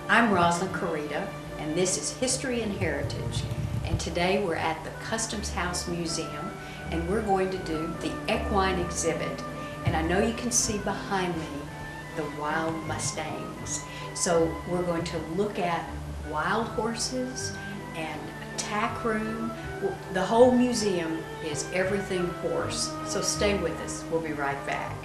I'm Rosalind Carita, and this is History and Heritage. And today we're at the Customs House Museum, and we're going to do the equine exhibit. And I know you can see behind me the wild Mustangs. So we're going to look at wild horses and a tack room. The whole museum is everything horse. So stay with us. We'll be right back.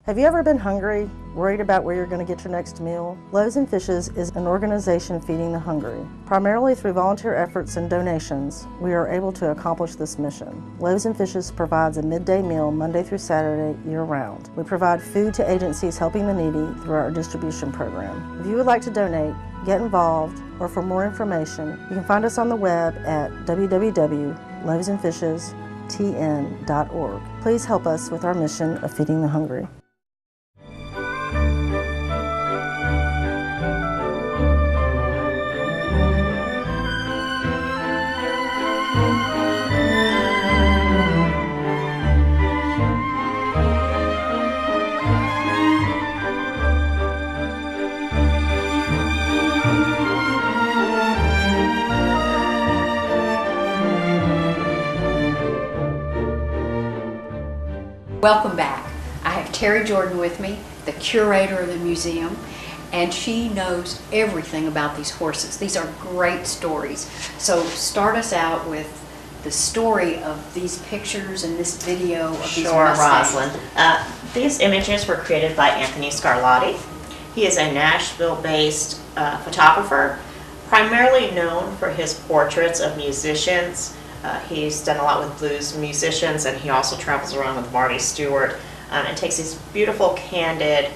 Have you ever been hungry, worried about where you're going to get your next meal? Loaves and Fishes is an organization feeding the hungry. Primarily through volunteer efforts and donations, we are able to accomplish this mission. Loaves and Fishes provides a midday meal Monday through Saturday year-round. We provide food to agencies helping the needy through our distribution program. If you would like to donate, get involved, or for more information, you can find us on the web at www.loavesandfishestn.org. Please help us with our mission of feeding the hungry. Welcome back. I have Terry Jordan with me, the curator of the museum, and she knows everything about these horses. These are great stories. So start us out with the story of these pictures and this video of these Mustangs. Rosalind. These images were created by Anthony Scarlatti. He is a Nashville-based photographer, primarily known for his portraits of musicians. He's done a lot with blues musicians, and he also travels around with Marty Stewart and takes these beautiful, candid,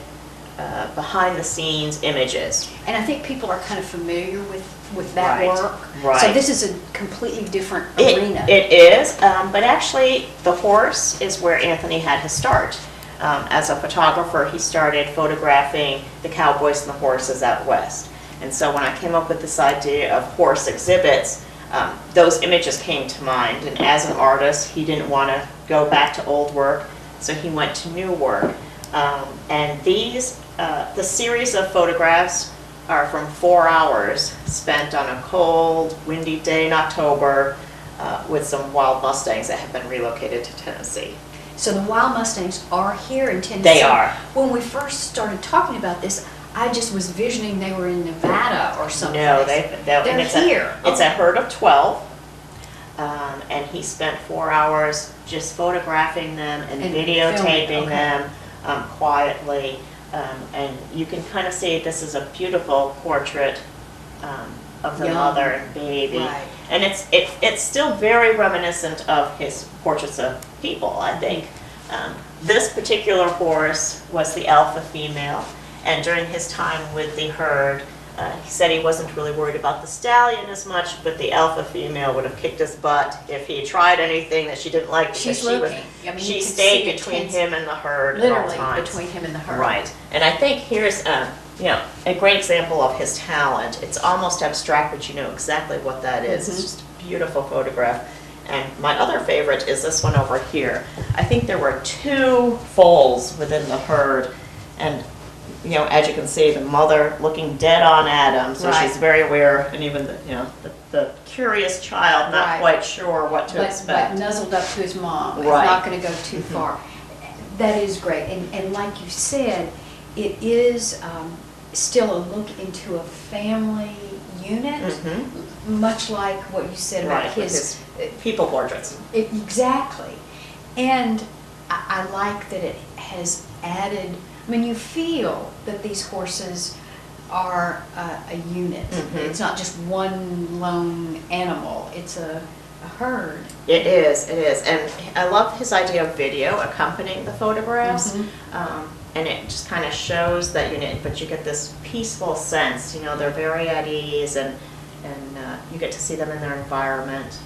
behind-the-scenes images. And I think people are kind of familiar with that work. Right. So this is a completely different arena. It is, but actually the horse is where Anthony had his start. As a photographer, he started photographing the cowboys and the horses out west. And so when I came up with this idea of horse exhibits, those images came to mind, and as an artist he didn't want to go back to old work, so he went to new work. And these, the series of photographs are from 4 hours spent on a cold, windy day in October with some wild Mustangs that have been relocated to Tennessee. So the wild Mustangs are here in Tennessee. They are. When we first started talking about this, I just was visioning they were in Nevada or something. No, they're here. It's okay. a herd of 12, and he spent 4 hours just photographing them and videotaping them quietly. And you can kind of see this is a beautiful portrait of the mother and baby. Right. And it's still very reminiscent of his portraits of people, I think. This particular horse was the alpha female. And during his time with the herd, he said he wasn't really worried about the stallion as much, but the alpha female would have kicked his butt if he tried anything that she didn't like, because she stayed between him and the herd at all times. Literally between him and the herd. Right. And I think here's a great example of his talent. It's almost abstract, but you know exactly what that is. Mm-hmm. It's just a beautiful photograph. And my other favorite is this one over here. I think there were 2 foals within the herd, and as you can see, the mother looking dead on at him, so she's very aware, and even the curious child not quite sure what to expect. But nuzzled up to his mom. Right. It's not going to go too far. That is great. And like you said, it is still a look into a family unit, much like what you said about his people portraits. Exactly. And I like that it has added, I mean, you feel that these horses are a unit. It's not just one lone animal. It's a herd. It is. And I love his idea of video accompanying the photographs. And it just kind of shows that unit, but you get this peaceful sense. They're very at ease, and you get to see them in their environment.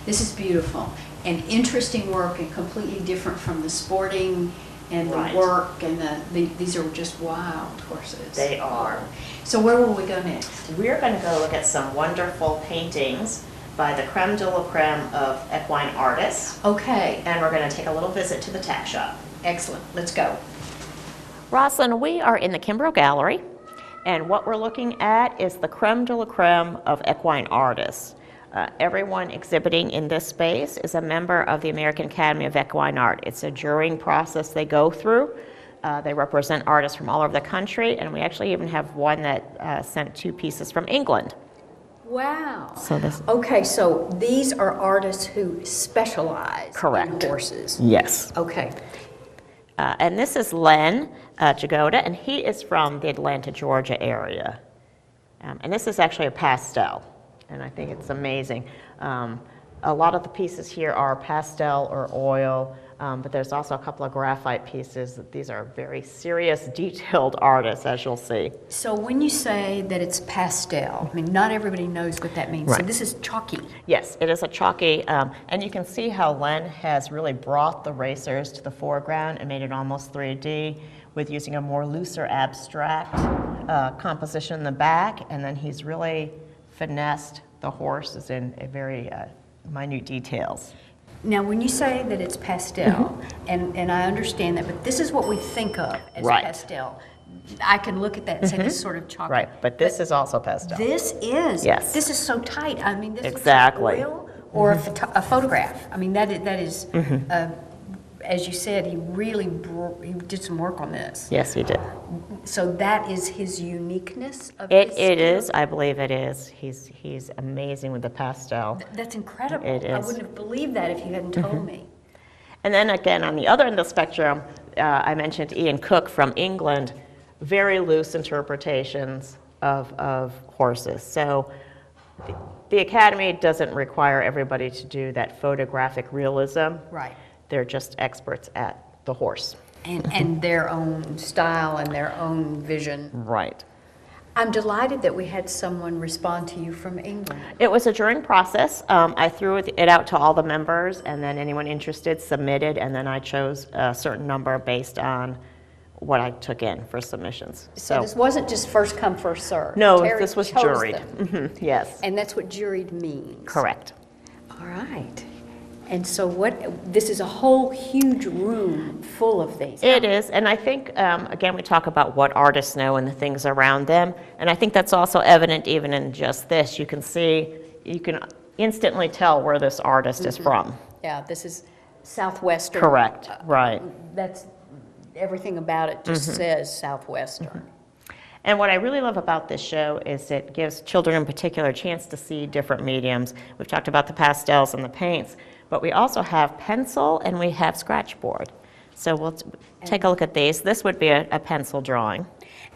This is beautiful and interesting work, and completely different from the sporting and the work, and these are just wild horses. They are. So where will we go next? We're going to go look at some wonderful paintings by the creme de la creme of equine artists. Okay. And we're going to take a little visit to the tack shop. Excellent. Let's go. Rosalind, we are in the Kimbrough Gallery, And what we're looking at is the creme de la creme of equine artists. Everyone exhibiting in this space is a member of the American Academy of Equine Art. It's a jurying process they go through. They represent artists from all over the country, and we actually even have one that sent 2 pieces from England. Wow. So this, Okay, so these are artists who specialize Correct. in horses. yes. Okay. And this is Len Jagoda, and he is from the Atlanta, Georgia area. And this is actually a pastel, and I think it's amazing. A lot of the pieces here are pastel or oil, but there's also a couple of graphite pieces. These are very serious, detailed artists, as you'll see. So when you say that it's pastel, I mean, not everybody knows what that means. So Right. this is chalky. Yes, it is a chalky, and you can see how Len has really brought the racers to the foreground and made it almost 3D with using a more looser abstract composition in the back, and then he's really finessed the horses in a very minute details. Now, when you say that it's pastel, and I understand that, but this is what we think of as Right. pastel. I can look at that and say this is sort of chocolate. Right, but this is also pastel. This is. Yes. This is so tight. I mean, this Exactly. looks like oil or a photograph. I mean, that is as you said, he really he did some work on this. Yes, he did. So that is his uniqueness of It his is, skill? I believe it is. He's amazing with the pastel. That's incredible. It I is. wouldn't have believed that if you hadn't told me. And then again, on the other end of the spectrum, I mentioned Ian Cook from England, very loose interpretations of horses. So the Academy doesn't require everybody to do that photographic realism. Right. They're just experts at the horse. And their own style and their own vision. Right. I'm delighted that we had someone respond to you from England. It was a jurying process. I threw it out to all the members, and then anyone interested submitted, and then I chose a certain number based on what I took in for submissions. So this wasn't just first come, first served. No, Terry this was chose juried. them. Yes, And that's what juried means. correct. All right. And so this is a whole huge room full of these. It is, and I think, again, we talk about what artists know and the things around them, and I think that's also evident even in just this. You can instantly tell where this artist is from. Yeah, this is Southwestern. Correct, right. That's, everything about it just says Southwestern. And what I really love about this show is it gives children in particular a chance to see different mediums. We've talked about the pastels and the paints, but we also have pencil and we have scratchboard. So we'll take a look at these. This would be a pencil drawing.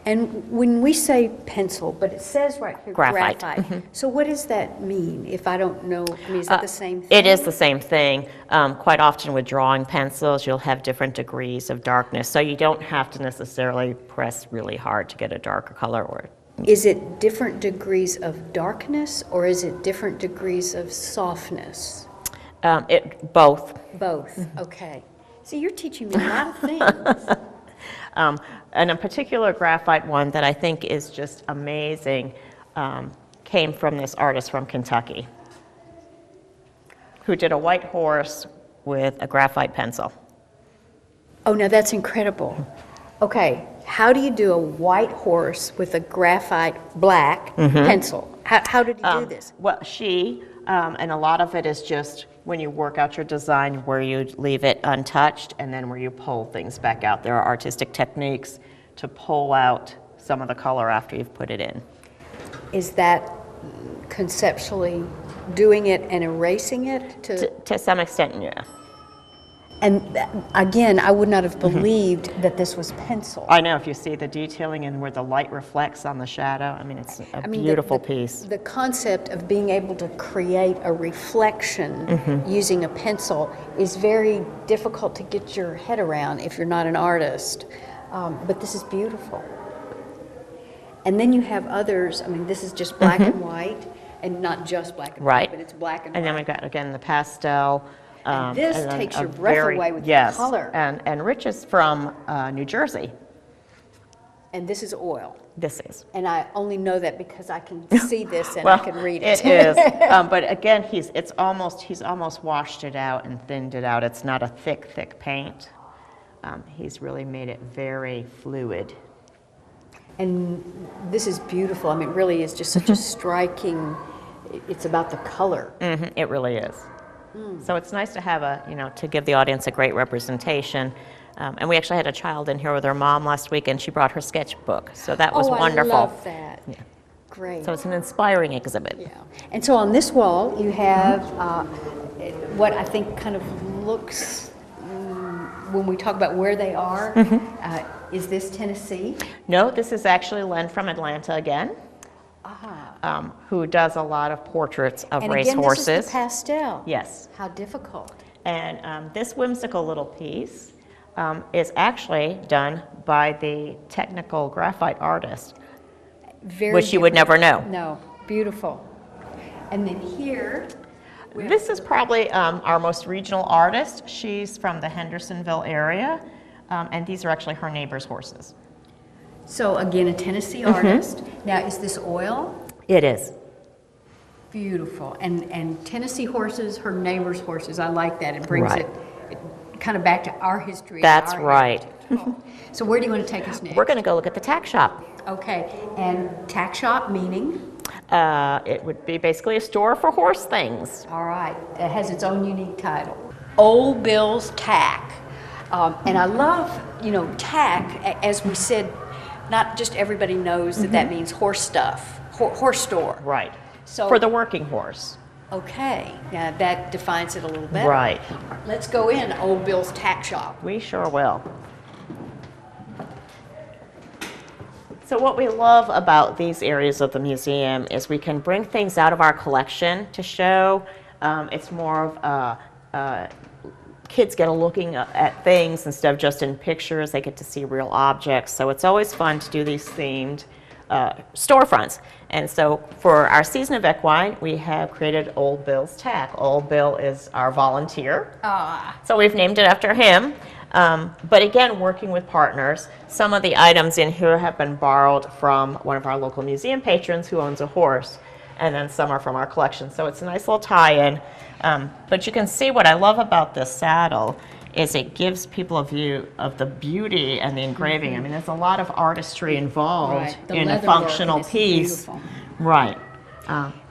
And when we say pencil, but it says right here Graphite. So what does that mean? If I don't know, I mean, is that the same thing? It is the same thing. Quite often with drawing pencils, you'll have different degrees of darkness, so you don't have to necessarily press really hard to get a darker color. Or Is it different degrees of darkness, or is it different degrees of softness? Both. Both, okay. See, you're teaching me a lot of things. And a particular graphite one that I think is just amazing came from this artist from Kentucky who did a white horse with a graphite pencil. Oh, now that's incredible. Okay, how do you do a white horse with a graphite black pencil? How did you do this? Well, and a lot of it is just when you work out your design where you leave it untouched and then where you pull things back out. There are artistic techniques to pull out some of the color after you've put it in. Is that conceptually doing it and erasing it? To some extent, yeah. And again, I would not have believed that this was pencil. I know, if you see the detailing and where the light reflects on the shadow, I mean, it's a beautiful piece. The concept of being able to create a reflection using a pencil is very difficult to get your head around if you're not an artist. But this is beautiful. And then you have others, I mean, this is just black and white, and not just black and white, but it's black and white. And then we've got, again, the pastel. And this and then takes a your breath away with the color. And Rich is from New Jersey. And this is oil. This is. And I only know that because I can see this and Well, I can read it. It is. But again, he's almost washed it out and thinned it out. It's not a thick paint. He's really made it very fluid. And this is beautiful. I mean, it really is just such a striking, it's about the color. It really is. So it's nice to have to give the audience a great representation. And we actually had a child in here with her mom last week, and she brought her sketchbook. So that was wonderful. I love that. Yeah. Great. So it's an inspiring exhibit. Yeah. And so on this wall, you have what I think kind of looks, when we talk about where they are, is this Tennessee? No, this is actually Len from Atlanta again, who does a lot of portraits of And racehorses. again, this is the pastel. Yes. How difficult. And this whimsical little piece is actually done by the technical graphite artist, Very which you would never know. No, beautiful. And then here, This is probably our most regional artist. She's from the Hendersonville area, and these are actually her neighbor's horses. so again, a Tennessee artist. Now, is this oil? It is. Beautiful. And Tennessee horses, her neighbor's horses. I like that. It brings Right. it kind of back to our history. and That's our right. heritage. So where do you want to take us next? We're going to go look at the tack shop. Okay. And tack shop meaning? It would be basically a store for horse things. All right. It has its own unique title. Old Bill's Tack. And I love, tack, as we said, not just everybody knows that that means horse stuff, horse store. Right. So, For the working horse. okay, now that defines it a little better. Right. Let's go in Old Bill's Tack Shop. We sure will. So what we love about these areas of the museum is we can bring things out of our collection to show. It's more of kids get a looking at things instead of just in pictures. They get to see real objects. So it's always fun to do these themed storefronts. And so for our season of equine, we have created Old Bill's Tack. Old Bill is our volunteer. So we've named it after him. But again, working with partners, some of the items in here have been borrowed from one of our local museum patrons who owns a horse, and then some are from our collection. So it's a nice little tie-in. But you can see what I love about this saddle is it gives people a view of the beauty and the engraving. I mean, there's a lot of artistry involved Right. The in a leather work functional is piece. beautiful. Right.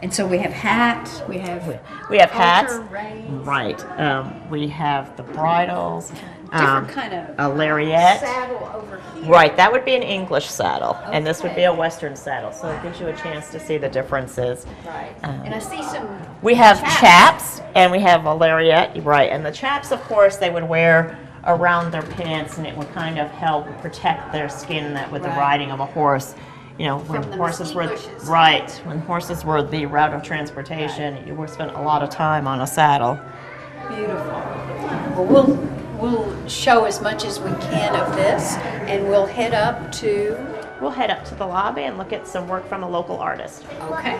And so we have hats, we have hats. halter, reins, Right. We have the bridles. different kind of A lariat. saddle over here. Right, that would be an English saddle, and this would be a Okay. Western saddle, so it gives you a chance to see the differences. Right. And I see some. We have chaps, and we have a lariat, right, and the chaps, of course, they would wear around their pants, and it would kind of help protect their skin that with the Right. riding of a horse. You know, when From the horses were mesquite bushes. right, when horses were the route of transportation, you were spent a lot of time on a saddle. Beautiful. Well, we'll show as much as we can of this, and we'll head up to. We'll head up to the lobby and look at some work from a local artist. Okay.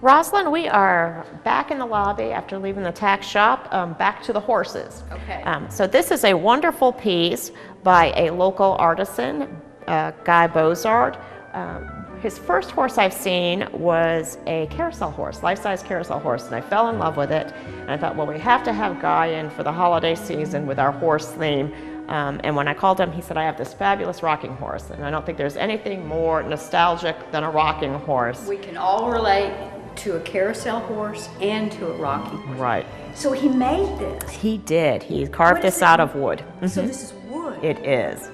Rosalind, we are back in the lobby after leaving the tack shop, back to the horses. Okay. So this is a wonderful piece by a local artisan, Guy Bozard. His first horse I've seen was a carousel horse, life-size carousel horse, and I fell in love with it. And I thought, well, we have to have Guy in for the holiday season with our horse theme. And when I called him, he said, I have this fabulous rocking horse. And I don't think there's anything more nostalgic than a rocking horse. We can all relate to a carousel horse and to a rocking horse. Right. So he made this. He did. He carved What is this it? out of wood. So this is wood. It is.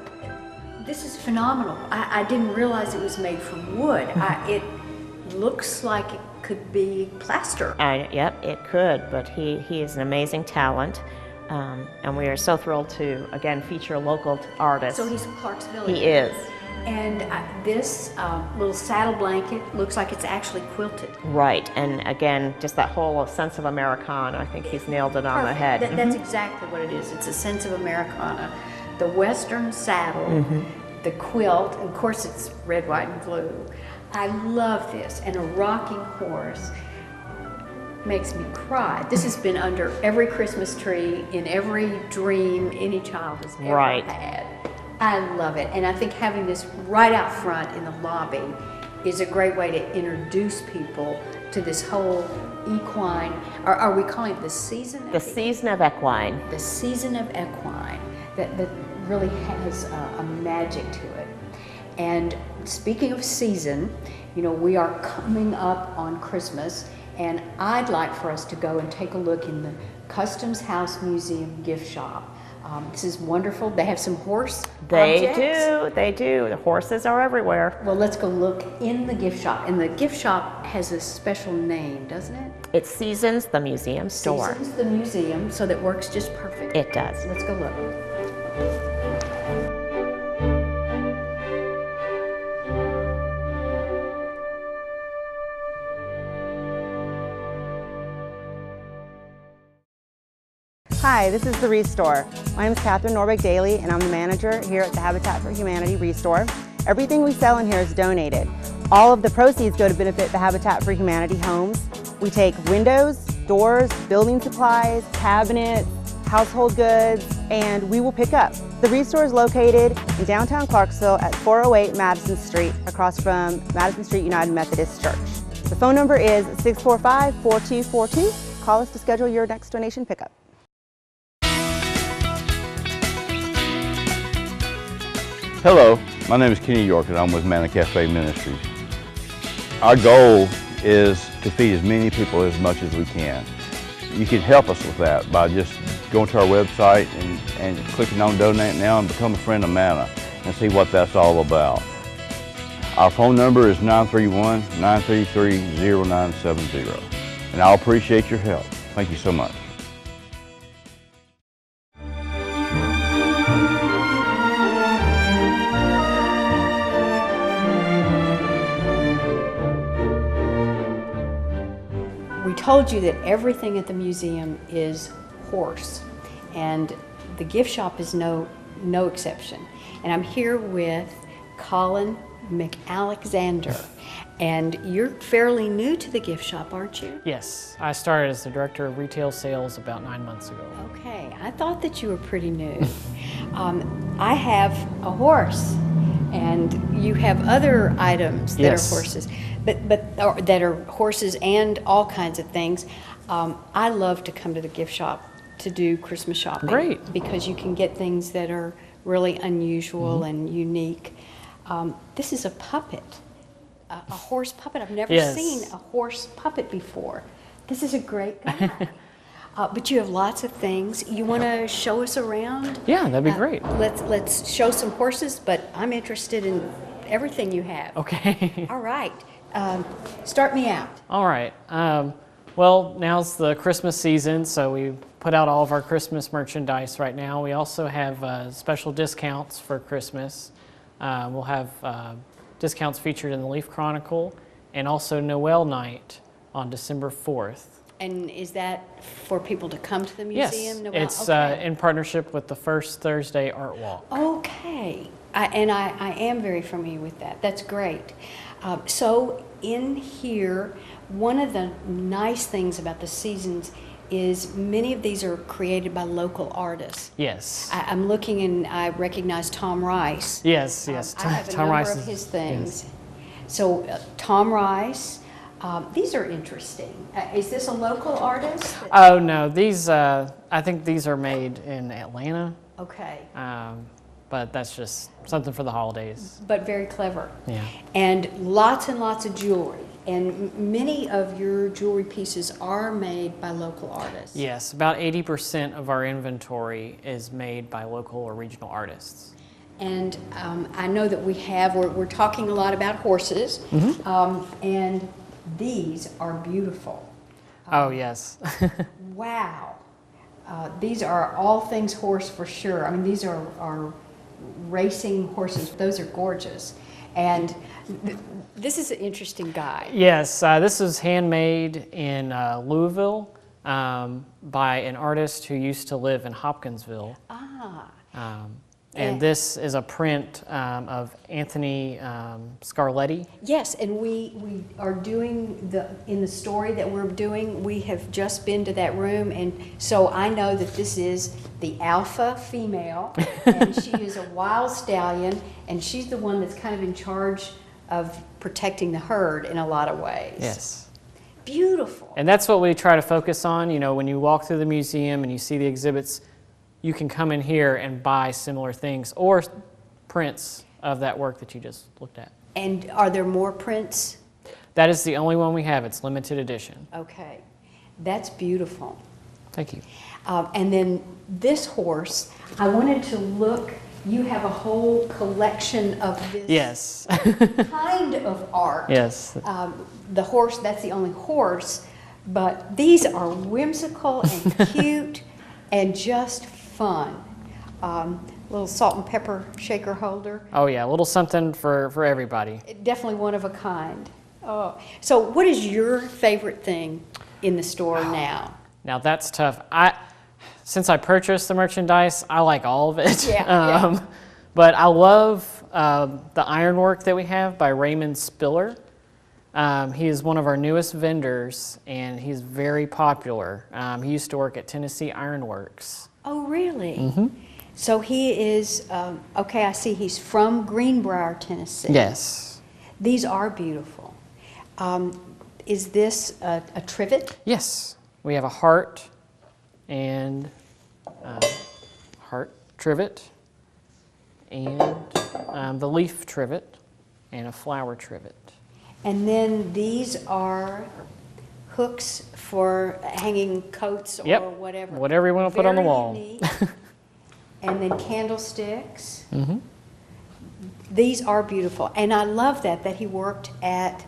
This is phenomenal. I didn't realize it was made from wood. It looks like it could be plaster. Yep, it could, but he is an amazing talent. And we are so thrilled to, again, feature local artists. So he's from Clarksville. He is. And this little saddle blanket looks like it's actually quilted. Right, and again, just that whole sense of Americana, I think he's nailed it on the head. That's exactly what it is. It's a sense of Americana. The Western saddle, the quilt, of course it's red, white, and blue. I love this. And a rocking horse makes me cry. This has been under every Christmas tree, in every dream any child has ever Right. had. I love it. And I think having this right out front in the lobby is a great way to introduce people to this whole equine, are we calling it the season? The season of equine. The season of equine that really has a magic to it. And speaking of season, you know, we are coming up on Christmas, and I'd like for us to go and take a look in the Customs House Museum gift shop. This is wonderful. They have some horse objects. They do. The horses are everywhere. Well, let's go look in the gift shop. And the gift shop has a special name, doesn't it? It's Seasons, the museum store. Seasons the museum, so that works just perfect. It does. Let's go look. Hi, this is the Restore. My name is Catherine Norbeck Daly, and I'm the manager here at the Habitat for Humanity Restore. Everything we sell in here is donated. All of the proceeds go to benefit the Habitat for Humanity homes. We take windows, doors, building supplies, cabinets, household goods, and we will pick up. The Restore is located in downtown Clarksville at 408 Madison Street, across from Madison Street United Methodist Church. The phone number is 645-4242. Call us to schedule your next donation pickup. Hello, my name is Kenny York and I'm with Manna Cafe Ministries. Our goal is to feed as many people as much as we can. You can help us with that by just going to our website and clicking on Donate Now and become a friend of Manna and see what that's all about. Our phone number is 931-933-0970, and I'll appreciate your help. Thank you so much. We told you that everything at the museum is horse, and the gift shop is no exception. And I'm here with Colin McAlexander, and you're fairly new to the gift shop, aren't you? Yes, I started as the director of retail sales about 9 months ago. Okay, I thought that you were pretty new. I have a horse, and you have other items that Yes. are horses, or that are horses and all kinds of things. I love to come to the gift shop to do Christmas shopping. Great. Because you can get things that are really unusual and unique. This is a puppet, a horse puppet. I've never Yes. seen a horse puppet before. This is a great guy. But you have lots of things. You want to show us around? Yeah, that'd be great. Let's show some horses, but I'm interested in everything you have. Okay. All right. Start me out. All right. Well, now's the Christmas season, so we put out all of our Christmas merchandise right now. We also have special discounts for Christmas. We'll have discounts featured in the Leaf Chronicle, and also Noel Night on December 4th. And is that for people to come to the Yes, museum? Noel? it's Okay. in partnership with the First Thursday Art Walk. Okay. I am very familiar with that. That's great. So in here, one of the nice things about the seasons is many of these are created by local artists. Yes. I'm looking and I recognize Tom Rice. Yes. I have a Tom number Rice of is- his things. yes. So Tom Rice, these are interesting. Is this a local artist? Oh no, these I think these are made in Atlanta, Okay, but that's just something for the holidays. but very clever. Yeah. And lots of jewelry. And many of your jewelry pieces are made by local artists. Yes, about 80% of our inventory is made by local or regional artists. And I know that we're talking a lot about horses, and these are beautiful. Oh yes. Wow. These are all things horse for sure. I mean, these are racing horses. Those are gorgeous. And this is an interesting guy. Yes, this is handmade in Louisville by an artist who used to live in Hopkinsville. And this is a print of Anthony Scarletti. Yes, and we are doing in the story that we're doing, we have just been to that room, and so I know that this is the alpha female, and she is a wild stallion, and she's the one that's kind of in charge of protecting the herd in a lot of ways. Yes. Beautiful. And that's what we try to focus on. You know, when you walk through the museum and you see the exhibits, you can come in here and buy similar things or prints of that work that you just looked at. And are there more prints? That is the only one we have. It's limited edition. Okay, that's beautiful. Thank you. And then this horse, I wanted to look, you have a whole collection of this Yes. kind of art. Yes. The horse, that's the only horse, but these are whimsical and cute and just fun. Little salt and pepper shaker holder. Oh yeah, a little something for everybody. Definitely one of a kind. Oh, so what is your favorite thing in the store now? Now that's tough. Since I purchased the merchandise, I like all of it. Yeah, But I love the ironwork that we have by Raymond Spiller. He is one of our newest vendors, and he's very popular. He used to work at Tennessee Ironworks. Oh, really? So he is, okay, I see he's from Greenbrier, Tennessee. Yes. These are beautiful. Is this a trivet? Yes. We have a heart and heart trivet, and the leaf trivet, and a flower trivet. And then these are hooks for hanging coats or Yep. whatever. Whatever you want to put on the Very wall. neat. And then candlesticks. Mm-hmm. These are beautiful. And I love that he worked at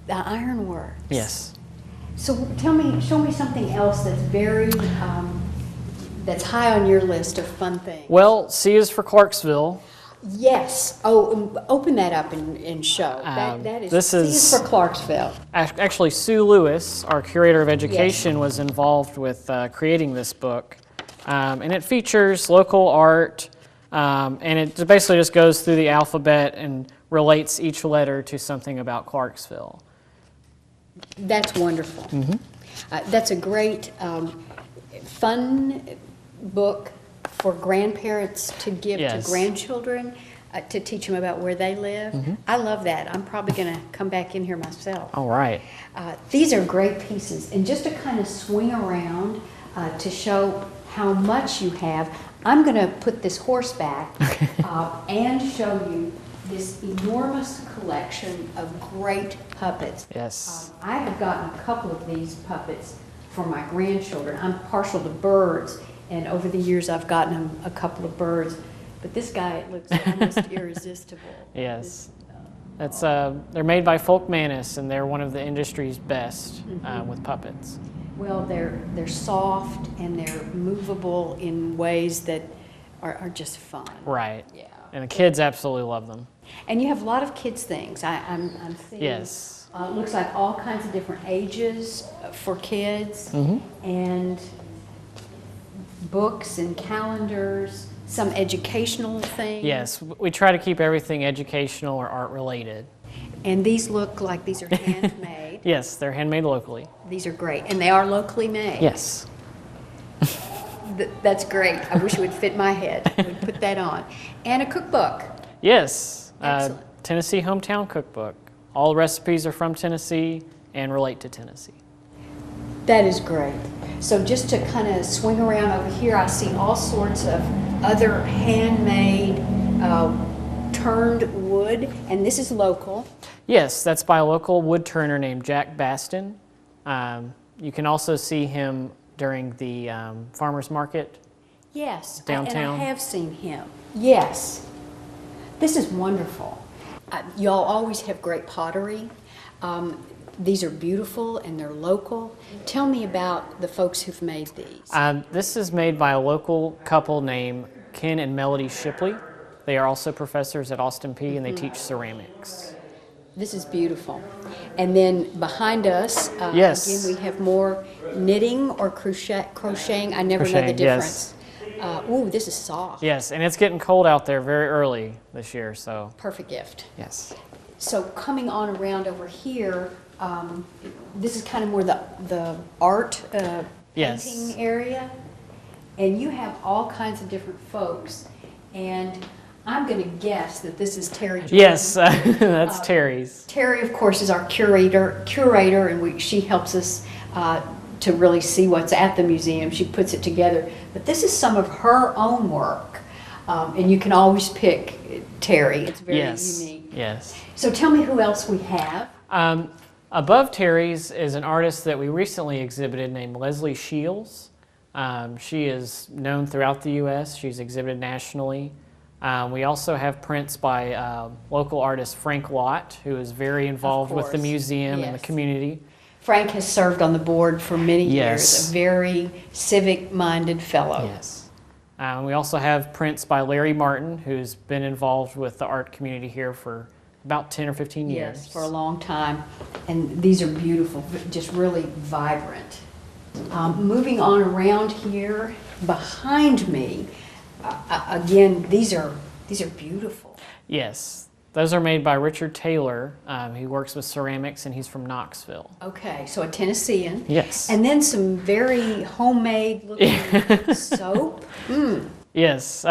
the ironworks. Yes. So show me something else that's very, that's high on your list of fun things. Well, C is for Clarksville. Yes. Oh, open that up and show. That is, this C is for Clarksville. Actually, Sue Lewis, our curator of education, was involved with creating this book. And it features local art, and it basically just goes through the alphabet and relates each letter to something about Clarksville. That's wonderful. That's a great, fun book for grandparents to give Yes. to grandchildren to teach them about where they live. I love that. I'm probably going to come back in here myself. All right. These are great pieces. And just to kind of swing around to show how much you have, I'm going to put this horse back and show you this enormous collection of great puppets. Yes. I have gotten a couple of these puppets for my grandchildren. I'm partial to birds, and over the years I've gotten them a couple of birds. But this guy looks almost irresistible. Yes. That's they're made by Folk Manus, and they're one of the industry's best with puppets. Well, they're soft and they're movable in ways that are just fun. Right. Yeah. And the kids absolutely love them. And you have a lot of kids things. I'm seeing. Yes. Looks like all kinds of different ages for kids, and books and calendars, some educational things. Yes, we try to keep everything educational or art related. And these look like these are handmade. Yes, they're handmade locally. These are great, and they are locally made. Yes. That's great. I wish it would fit my head. We'd put that on. And a cookbook. Yes. Excellent. Tennessee Hometown Cookbook. All recipes are from Tennessee and relate to Tennessee. That is great. So just to kind of swing around over here, I see all sorts of other handmade turned wood, and this is local. Yes, that's by a local wood turner named Jack Baston. You can also see him during the farmer's market. Yes, Downtown. and I have seen him. Yes. This is wonderful. Y'all always have great pottery. These are beautiful and they're local. Tell me about the folks who've made these. This is made by a local couple named Ken and Melody Shipley. They are also professors at Austin Peay and they teach ceramics. This is beautiful. And then behind us, Yes. again, we have more knitting or crocheting. I never know the Crocheting, difference. yes. Ooh, this is soft. Yes, and it's getting cold out there very early this year, so Perfect gift. yes. So coming on around over here, this is kind of more the art Yes. painting area. And you have all kinds of different folks. And I'm going to guess that this is Terry Jordan. Yes, that's Terry's. Terry, of course, is our curator, and she helps us to really see what's at the museum. She puts it together. But this is some of her own work. And you can always pick Terry. It's very Yes. unique. Yes. So tell me who else we have. Above Terry's is an artist that we recently exhibited named Leslie Shields. She is known throughout the U.S. She's exhibited nationally. We also have prints by local artist Frank Lott, who is very involved with the course. museum and the Yes. community. Frank has served on the board for many Yes. years, a very civic-minded fellow. Yes. We also have prints by Larry Martin, who's been involved with the art community here for about 10 or 15 years. Yes, for a long time. And these are beautiful, just really vibrant. Moving on around here, behind me, again, these are beautiful. Yes. Those are made by Richard Taylor. He works with ceramics, and he's from Knoxville. Okay, so a Tennessean. Yes. And then some very homemade looking soap. Yes.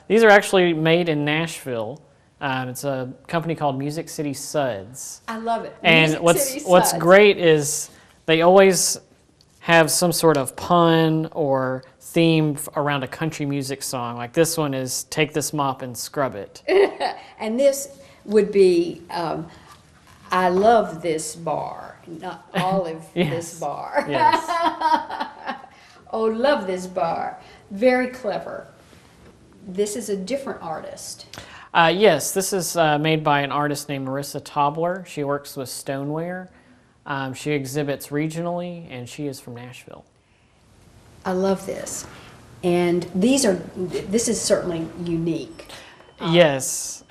These are actually made in Nashville. It's a company called Music City Suds. I love it. And Music City what's Suds. great is they always have some sort of pun or theme around a country music song. Like this one is "Take This Mop and Scrub It." And this would be, I love this bar, not Olive Yes. this bar. Yes. Oh, love this bar. Very clever. This is a different artist. Yes, this is made by an artist named Marissa Tobler. She works with stoneware. She exhibits regionally, and she is from Nashville. I love this. And this is certainly unique. Yes.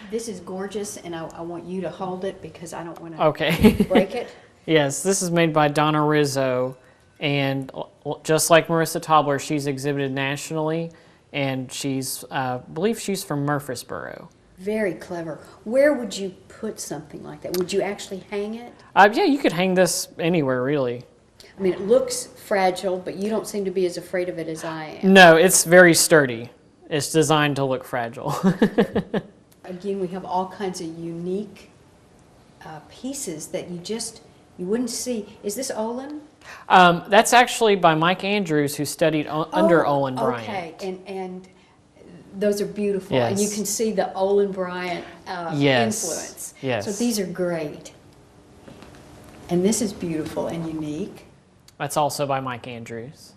This is gorgeous, and I want you to hold it because I don't want to Okay. break it. Yes, this is made by Donna Rizzo, and just like Marissa Tobler, she's exhibited nationally, and I believe she's from Murfreesboro. Very clever. Where would you put something like that? Would you actually hang it? Yeah, you could hang this anywhere, really. I mean, it looks fragile, but you don't seem to be as afraid of it as I am. No, it's very sturdy. It's designed to look fragile. Again, we have all kinds of unique pieces that you wouldn't see. Is this Olin? That's actually by Mike Andrews, who studied under Olin Bryant. Okay, and those are beautiful. And you Yes. can see the Olin Bryant Yes. influence. Yes. So these are great. And this is beautiful and unique. That's also by Mike Andrews,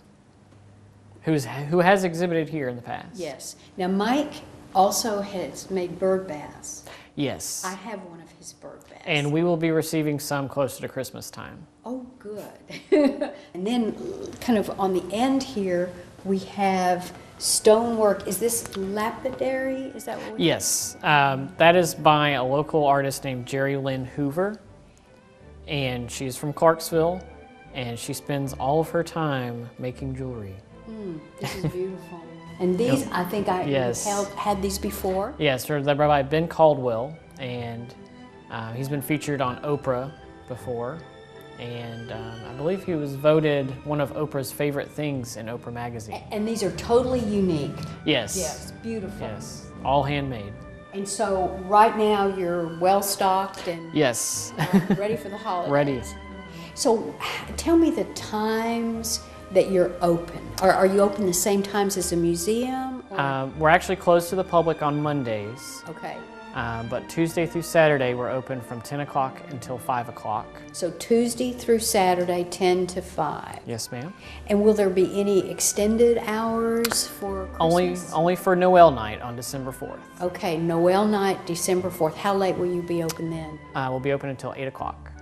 who has exhibited here in the past. Yes. Now, Mike also has made bird baths. Yes. I have one of his bird baths. And we will be receiving some closer to Christmas time. Oh, good. And then kind of on the end here, we have stonework. Is this lapidary? Is that what we Yes. That is by a local artist named Jerry Lynn Hoover. And she's from Clarksville. And she spends all of her time making jewelry. This is beautiful. And these, I think I Yes. had these before. Yes, they're by Ben Caldwell. And he's been featured on Oprah before. And I believe he was voted one of Oprah's favorite things in Oprah magazine. And these are totally unique. Yes. Yes, beautiful. Yes. All handmade. And so right now you're well stocked and Yes. ready for the holidays. Ready. So tell me the times that you're open. Are you open the same times as the museum? Or? We're actually closed to the public on Mondays. Okay. But Tuesday through Saturday, we're open from 10 o'clock until 5 o'clock. So Tuesday through Saturday, 10 to 5. Yes, ma'am. And will there be any extended hours for Christmas? Only for Noel night on December 4th. Okay, Noel night, December 4th. How late will you be open then? We'll be open until 8 o'clock.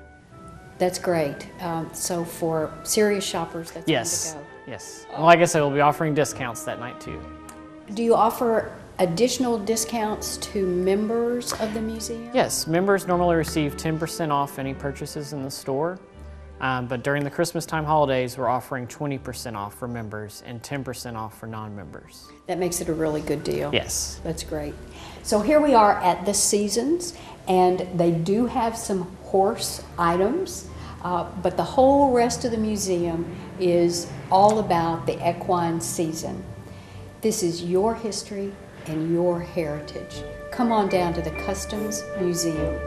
That's great. So for serious shoppers, that's Yes. the way to Yes. Well, like I said, we'll be offering discounts that night too. go. Do you offer additional discounts to members of the museum? Yes, members normally receive 10% off any purchases in the store. But during the Christmas time holidays, we're offering 20% off for members and 10% off for non-members. That makes it a really good deal. Yes. That's great. So here we are at the Seasons, and they do have some horse items, but the whole rest of the museum is all about the equine season. This is your history and your heritage. Come on down to the Customs Museum.